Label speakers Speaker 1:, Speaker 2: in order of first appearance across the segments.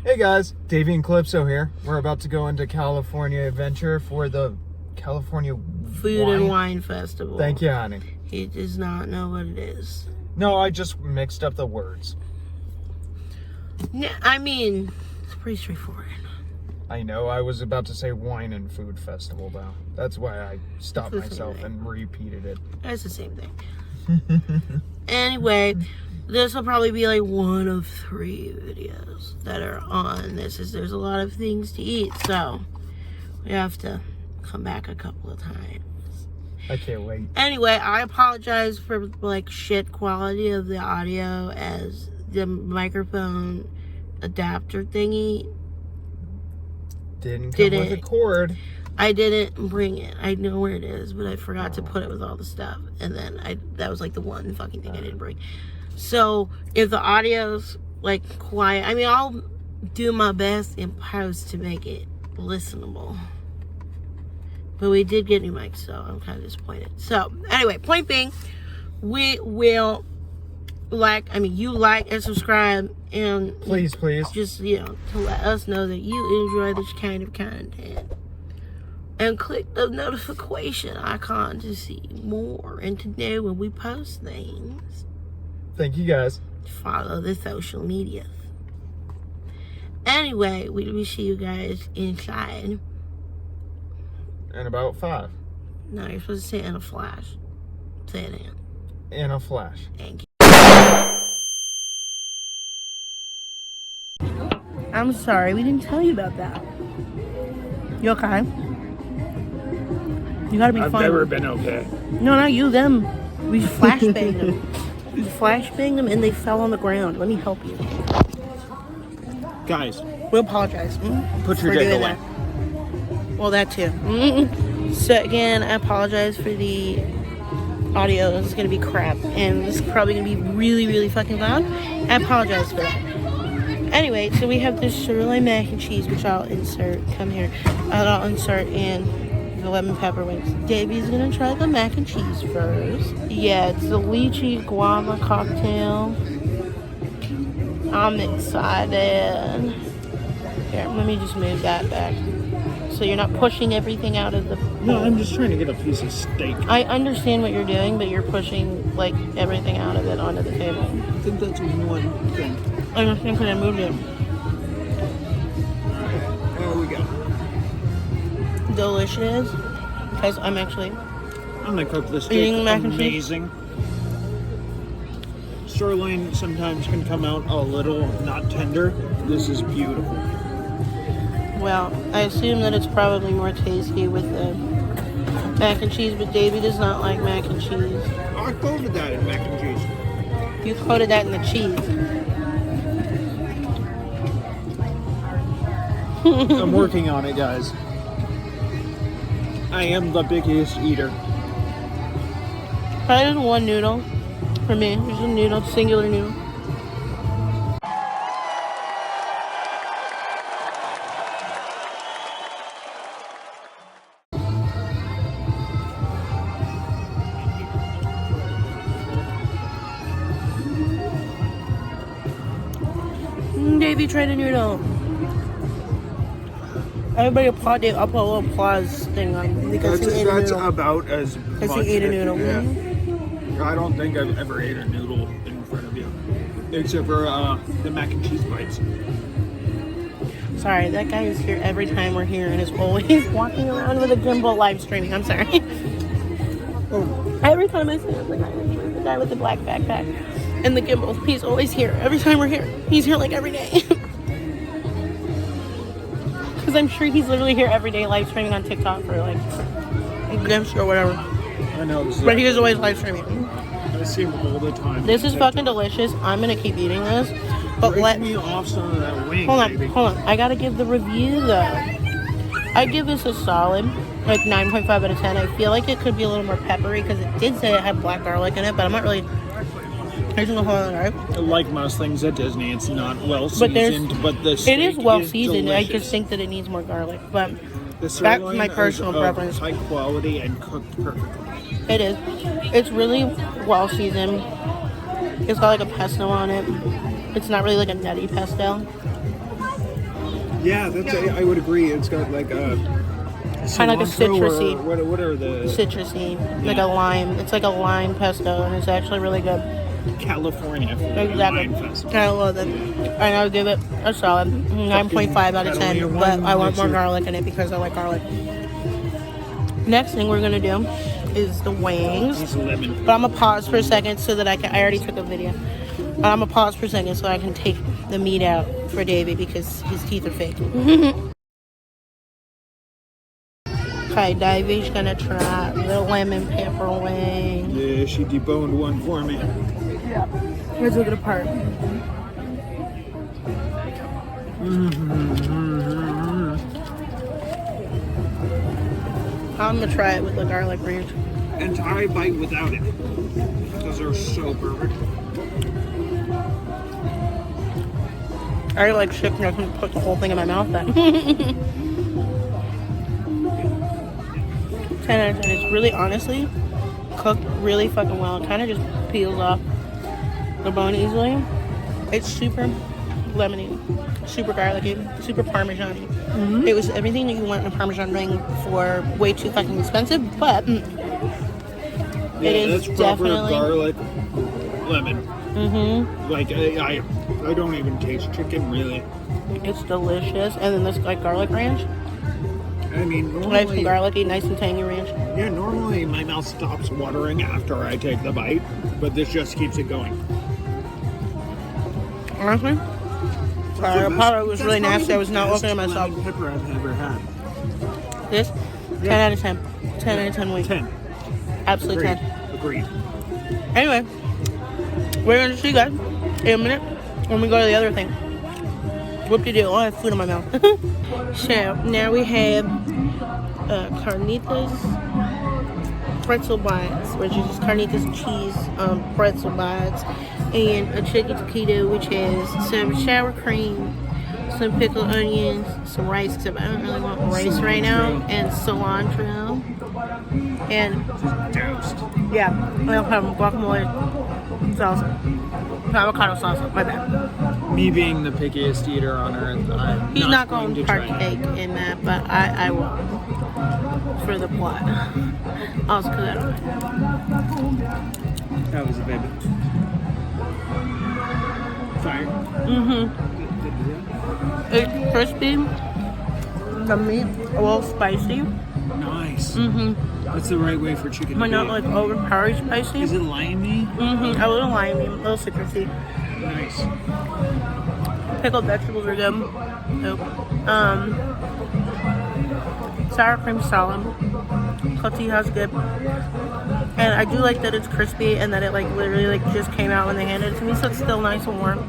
Speaker 1: Hey guys, Davy and Calypso here. We're about to go into California Adventure for the California
Speaker 2: Food and Wine Festival.
Speaker 1: Thank you, honey.
Speaker 2: He does not know what it is.
Speaker 1: No, I just mixed up the words.
Speaker 2: I mean, it's pretty straightforward.
Speaker 1: I know, I was about to say Wine and Food Festival though. That's why I stopped myself and repeated it.
Speaker 2: It's the same thing. Anyway, this will probably be like one of 3 videos that are on this. There's a lot of things to eat, so we have to come back a couple of times.
Speaker 1: I can't wait.
Speaker 2: Anyway, I apologize for like shit quality of the audio, as the microphone adapter thingy
Speaker 1: Didn't come with a cord.
Speaker 2: I didn't bring it. I know where it is, but I forgot to put it with all the stuff. And then that was like the one fucking thing I didn't bring. So if the audio's like quiet, I mean, I'll do my best in post to make it listenable. But we did get new mics, so I'm kind of disappointed. So anyway, point being, we will you like and subscribe, and
Speaker 1: please
Speaker 2: just, to let us know that you enjoy this kind of content. And click the notification icon to see more and to know when we post things.
Speaker 1: Thank you guys.
Speaker 2: Follow the social media. Anyway, we will see you guys inside.
Speaker 1: In about 5.
Speaker 2: No, you're supposed to say in a flash. Say it again.
Speaker 1: In a flash.
Speaker 2: Thank you. I'm sorry, we didn't tell you about that. You okay? You gotta be fine.
Speaker 1: I've never been okay.
Speaker 2: No, not you, them. We flashbanged them. We flashbanged them and they fell on the ground. Let me help you.
Speaker 1: Guys.
Speaker 2: We apologize.
Speaker 1: Put your dick away.
Speaker 2: Well, that too. So again, I apologize for the audio. It's gonna be crap. And this is probably gonna be really, really fucking loud. I apologize for that. Anyway, so we have this sirloin mac and cheese, which I'll insert. Come here. I'll insert in the lemon pepper wings. Davy's gonna try the mac and cheese first. Yeah, it's the lychee guava cocktail. I'm excited. Here, let me just move that back, so you're not pushing everything out of the bowl.
Speaker 1: No, I'm just trying to get a piece of steak.
Speaker 2: I understand what you're doing, but you're pushing like everything out of it onto the table.
Speaker 1: I think that's one thing.
Speaker 2: I don't think I moved it.
Speaker 1: There we go.
Speaker 2: Delicious. Because I'm
Speaker 1: gonna cook this steak.
Speaker 2: eating mac and
Speaker 1: amazing. Sirloin sometimes can come out a little not tender. This is beautiful.
Speaker 2: Well, I assume that it's probably more tasty with the mac and cheese, but Davy does not like mac and cheese.
Speaker 1: I coated that in mac and cheese.
Speaker 2: You coated that in the cheese.
Speaker 1: I'm working on it, guys. I am the biggest eater.
Speaker 2: Probably just one noodle for me. Just a noodle, singular noodle. Davy tried a noodle. Everybody applaud Dave. I'll put a little applause thing on because he ate a noodle.
Speaker 1: That's about as much.
Speaker 2: Because he ate a noodle.
Speaker 1: Yeah. I don't think I've ever ate a noodle in front of you, except for the mac and cheese bites.
Speaker 2: Sorry, that guy is here every time we're here and is always walking around with a gimbal live streaming. I'm sorry.
Speaker 1: Oh.
Speaker 2: Every time I see him, the guy with the black backpack and the gimbal, he's always here. Every time we're here, he's here like every day. Because I'm sure he's literally here every day live streaming on TikTok or like Glimpse or whatever.
Speaker 1: I know. Exactly.
Speaker 2: But he is always live streaming.
Speaker 1: I see him all the time.
Speaker 2: This is fucking delicious. I'm gonna keep eating this. But
Speaker 1: let me off some of that wing.
Speaker 2: Hold on,
Speaker 1: baby.
Speaker 2: hold on. I gotta give the review though. I give this a solid, like 9.5 out of 10. I feel like it could be a little more peppery because it did say it had black garlic in it, but I'm not really. There's no whole right?
Speaker 1: Like most things at Disney, it's not well seasoned, but the steak
Speaker 2: it is well seasoned.
Speaker 1: Delicious.
Speaker 2: I just think that it needs more garlic, but
Speaker 1: that's
Speaker 2: my personal preference.
Speaker 1: High quality and cooked perfectly.
Speaker 2: It is. It's really well seasoned. It's got like a pesto on it. It's not really like a nutty pesto.
Speaker 1: Yeah, that's. I would agree. It's got like a
Speaker 2: kind of like a citrusy.
Speaker 1: What are the
Speaker 2: citrusy, like a lime. It's like a lime pesto, and it's actually really good.
Speaker 1: California food?
Speaker 2: Exactly. I love it. And I'll give it a solid 9.5 out of 10. But I want more garlic in it because I like garlic. Next thing we're gonna do is the wings. But I'm gonna pause for a second so that I already took a video. I'm gonna pause for a second so I can take the meat out for Davy because his teeth are fake. Okay, Davy's gonna try the lemon pepper wing.
Speaker 1: Yeah, she deboned one for me.
Speaker 2: Yeah. Let's look it apart. I'm gonna try it with the garlic ranch.
Speaker 1: And try bite without it. Because they're so perfect.
Speaker 2: I like shook and I couldn't put the whole thing in my mouth then. 10 out of 10. It's really, honestly, cooked really fucking well. It kind of just peels off the bone easily. It's super lemony, super garlicky, super parmesan-y. It was everything that you want in a parmesan ring for way too fucking expensive, but it is
Speaker 1: that's proper
Speaker 2: definitely
Speaker 1: garlic, lemon. Like I don't even taste chicken really.
Speaker 2: It's delicious, and then this like garlic ranch.
Speaker 1: I mean,
Speaker 2: Nice and
Speaker 1: normally,
Speaker 2: garlicky, nice and tangy ranch.
Speaker 1: yeah, normally my mouth stops watering after I take the bite, but this just keeps it going.
Speaker 2: Honestly, sorry, it was really nasty. I was not looking at myself.
Speaker 1: Lemon pepper I've ever had.
Speaker 2: This, 10 out of 10. 10 out of 10 wings.
Speaker 1: 10.
Speaker 2: Absolutely
Speaker 1: Agreed.
Speaker 2: 10.
Speaker 1: Agreed.
Speaker 2: Anyway, we're going to see you guys in a minute when we go to the other thing. Whoop-de-doo. I have food in my mouth. So, now we have carnitas pretzel bites, which is just carnitas cheese pretzel bites, and a chicken taquito, which has some sour cream, some pickled onions, some rice, except I don't really want rice right now, and cilantro, and
Speaker 1: Doused.
Speaker 2: yeah, I'll have guacamole salsa, avocado salsa, my bad.
Speaker 1: Me being the pickiest eater on earth, I'm
Speaker 2: He's not
Speaker 1: going
Speaker 2: going to
Speaker 1: try
Speaker 2: partake in that, but I will for the plot. Also, because I don't know.
Speaker 1: That was a baby. Fire.
Speaker 2: It's crispy. The meat a little spicy.
Speaker 1: Nice. That's the right way for chicken to
Speaker 2: But
Speaker 1: be.
Speaker 2: not like overpowering spicy.
Speaker 1: Is it limey?
Speaker 2: A little limey, a little citrusy.
Speaker 1: Nice.
Speaker 2: Pickled vegetables are good. Nope. Sour cream solid. Cotille's good. And I do like that it's crispy and that it like literally like just came out when they handed it to me, so it's still nice and warm.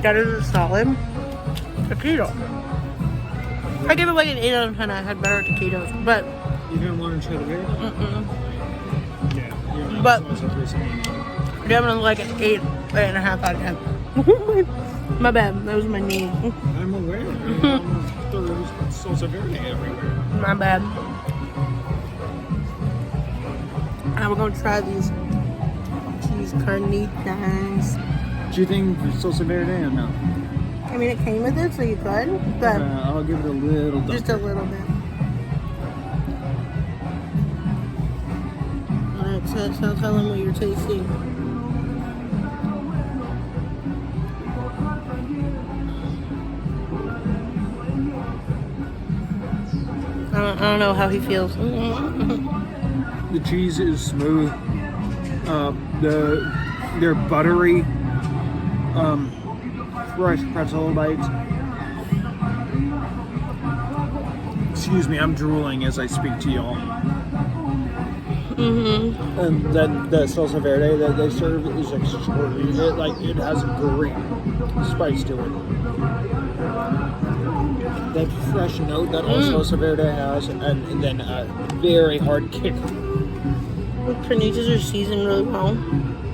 Speaker 2: That is a solid taquito. I give it like an 8 out of 10. I had better taquitos, but
Speaker 1: You didn't want to try the beer? Yeah. You're not
Speaker 2: But-
Speaker 1: supposed to person.
Speaker 2: definitely like an 8.5 out of 10. My bad, that was my knee.
Speaker 1: I'm aware. There's salsa verde everywhere.
Speaker 2: My bad. Now we're gonna try these cheese carnitas.
Speaker 1: Do you think salsa verde or no?
Speaker 2: I mean, it came with it, so you could, but
Speaker 1: I'll give it a little dunk.
Speaker 2: just a little bit. Alright, so tell them what you're tasting. I don't know how he feels.
Speaker 1: The cheese is smooth. They're buttery. Fresh pretzel bites. Excuse me, I'm drooling as I speak to y'all. And then the salsa verde that they serve is extraordinary. It has a great spice to it. That fresh note that all salsa verde has, and then a very hard kick.
Speaker 2: Carnitas are seasoned really well.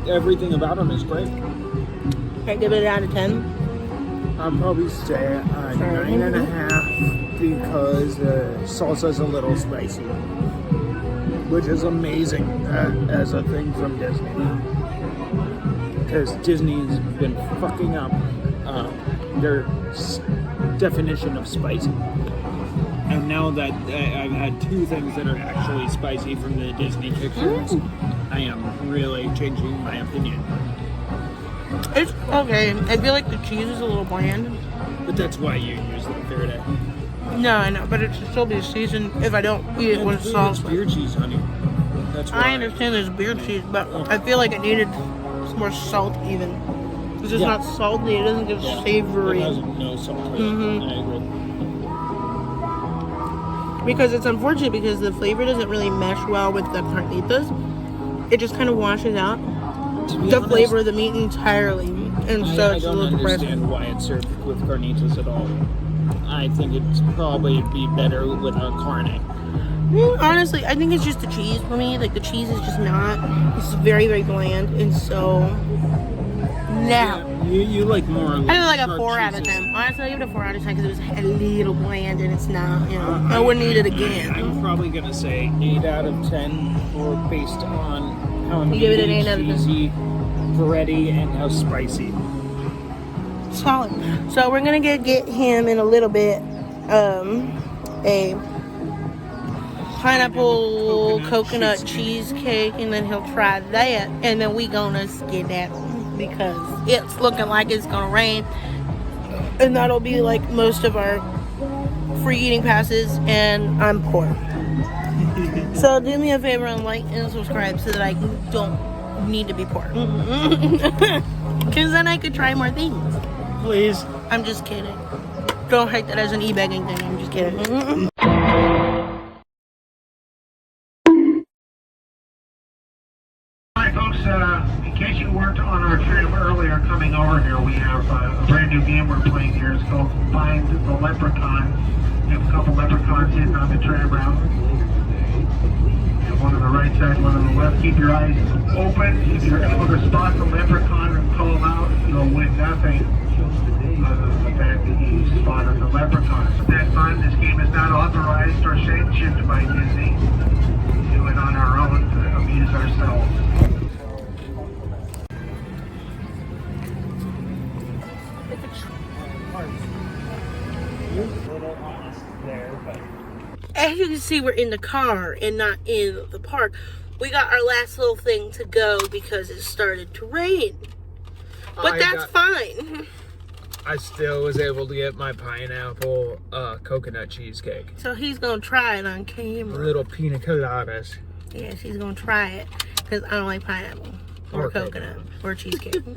Speaker 1: Everything about them is great.
Speaker 2: I give it out of 10.
Speaker 1: I'd probably say 9.5 because the salsa is a little spicy, which is amazing as a thing from Disney.
Speaker 3: because Disney's been fucking up their definition of spicy. And now that I've had two things that are actually spicy from the Disney pictures, I am really changing my opinion.
Speaker 2: It's okay. I feel like the cheese is a little bland.
Speaker 3: But that's why you use the Faraday.
Speaker 2: No, I know, but it should still be seasoned if I don't eat it when it's
Speaker 3: It's
Speaker 2: salty.
Speaker 3: beer cheese, honey. That's why.
Speaker 2: I understand there's beer cheese, but I feel like it needed some more salt even. It's just not salty, it doesn't get savory.
Speaker 3: It has no salt to it.
Speaker 2: Mhm.
Speaker 3: I agree.
Speaker 2: Because it's unfortunate because the flavor doesn't really mesh well with the carnitas. It just kind of washes out
Speaker 3: To be
Speaker 2: the
Speaker 3: honest,
Speaker 2: flavor of the meat entirely. And so
Speaker 3: I
Speaker 2: it's a
Speaker 3: don't
Speaker 2: little depressing.
Speaker 3: understand why it's served with carnitas at all. I think it'd probably be better with a carne.
Speaker 2: Honestly, I think it's just the cheese for me. Like the cheese is just not. It's very, very bland. And so now.
Speaker 3: You like more.
Speaker 2: I give it like a
Speaker 3: sharp
Speaker 2: 4 out of
Speaker 3: cheeses.
Speaker 2: 10. Honestly, I give it a 4 out of 10 because it was a little bland and it's not, you know, I wouldn't eat it again.
Speaker 3: I'm probably gonna say 8 out of 10, or based on how
Speaker 2: You give it an 8 out of 10.
Speaker 3: cheesy, bready, and how spicy.
Speaker 2: Solid. So we're gonna get him in a little bit a pineapple coconut cheesecake, and then he'll try that, and then we gonna skedaddle because it's looking like it's gonna rain, and that'll be like most of our free eating passes, and I'm poor. So do me a favor and like and subscribe so that I don't need to be poor. Because then I could try more things.
Speaker 3: Please.
Speaker 2: I'm just kidding. Don't take that as an e-begging thing. I'm just kidding.
Speaker 4: Hi folks, in case you weren't on our tram earlier coming over here, we have a brand new game we're playing here. It's called Find the Leprechaun. We have a couple leprechauns sitting on the tram route. One on the right side, one on the left. Keep your eyes open. If you're able to spot the leprechaun and call him out, you'll win nothing other than the fact that you spotted the leprechaun. It's that fun. This game is not authorized or sanctioned by Disney. We do it on our own to amuse ourselves.
Speaker 2: As you can see, we're in the car and not in the park. We got our last little thing to go because it started to rain. But that's fine.
Speaker 1: I still was able to get my pineapple coconut cheesecake.
Speaker 2: So he's going to try it on camera.
Speaker 1: Little pina coladas.
Speaker 2: Yes, he's going to try it because I don't like pineapple or coconut or cheesecake.
Speaker 1: Oh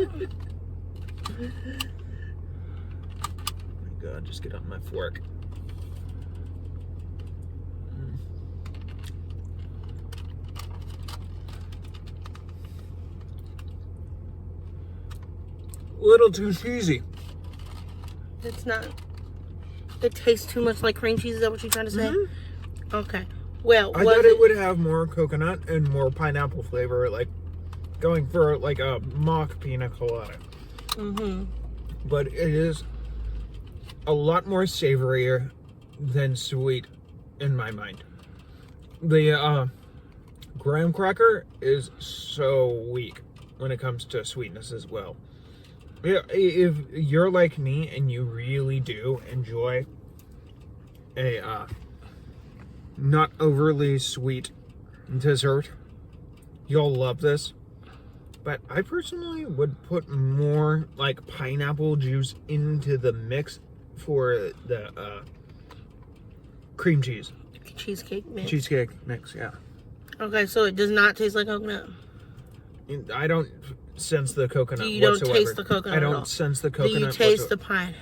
Speaker 1: my god, just get on my fork. Little too cheesy.
Speaker 2: It's not. It tastes too much like cream cheese. Is that what you're trying to say?
Speaker 1: Mm-hmm.
Speaker 2: Okay. Well,
Speaker 1: I thought it would have more coconut and more pineapple flavor, like going for like a mock pina colada. But it is a lot more savorier than sweet in my mind. The graham cracker is so weak when it comes to sweetness as well. Yeah, if you're like me and you really do enjoy a not overly sweet dessert, you'll love this. But I personally would put more like pineapple juice into the mix for the cream cheese.
Speaker 2: Cheesecake mix.
Speaker 1: Cheesecake mix, yeah.
Speaker 2: Okay, so it does not taste like coconut.
Speaker 1: I don't sense the coconut
Speaker 2: You don't
Speaker 1: whatsoever.
Speaker 2: taste the coconut
Speaker 1: I don't
Speaker 2: at all.
Speaker 1: sense the
Speaker 2: Do
Speaker 1: coconut
Speaker 2: you taste the
Speaker 1: whatsoever.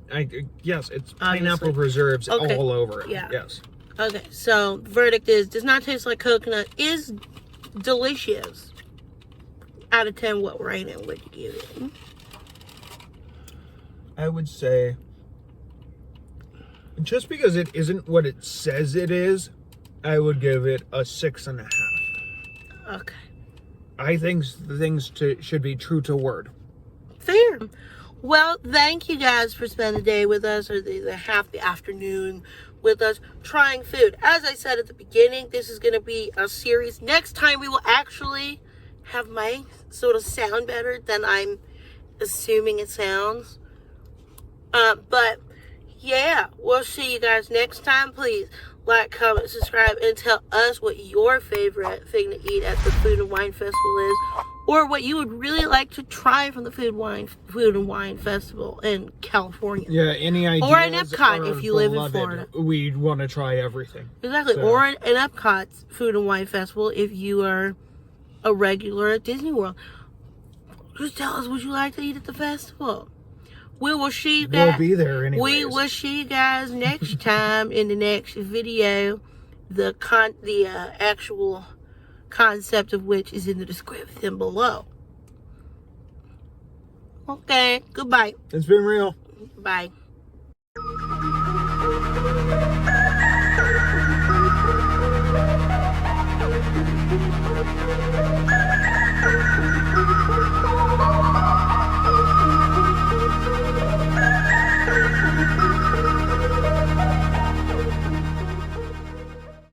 Speaker 2: pineapple?
Speaker 1: Yes, it's
Speaker 2: Obviously.
Speaker 1: pineapple preserves
Speaker 2: Okay.
Speaker 1: all over it.
Speaker 2: Yeah.
Speaker 1: Yes.
Speaker 2: Okay, so verdict is does not taste like coconut. Is delicious. Out of 10, what rating would you give it?
Speaker 1: I would say, just because it isn't what it says it is, I would give it a 6.5.
Speaker 2: Okay.
Speaker 1: I think things should be true to word.
Speaker 2: Fair. Well, thank you guys for spending the day with us, or the half the afternoon with us, trying food. As I said at the beginning, this is going to be a series. Next time we will actually have my sort of sound better than I'm assuming it sounds. But yeah, we'll see you guys next time. Please like, comment, subscribe, and tell us what your favorite thing to eat at the Food and Wine Festival is, or what you would really like to try from the Food and Wine Festival in California.
Speaker 1: Yeah, any ideas?
Speaker 2: Or in Epcot if you live in Florida.
Speaker 1: We'd want to try everything.
Speaker 2: Exactly.
Speaker 1: So.
Speaker 2: Or in Epcot's Food and Wine Festival if you are a regular at Disney World. Just tell us what you like to eat at the festival. We will see you guys.
Speaker 1: We'll be there anyways.
Speaker 2: We will see you guys next time in the next video. The actual concept of which is in the description below. Okay, goodbye.
Speaker 1: It's been real.
Speaker 2: Bye.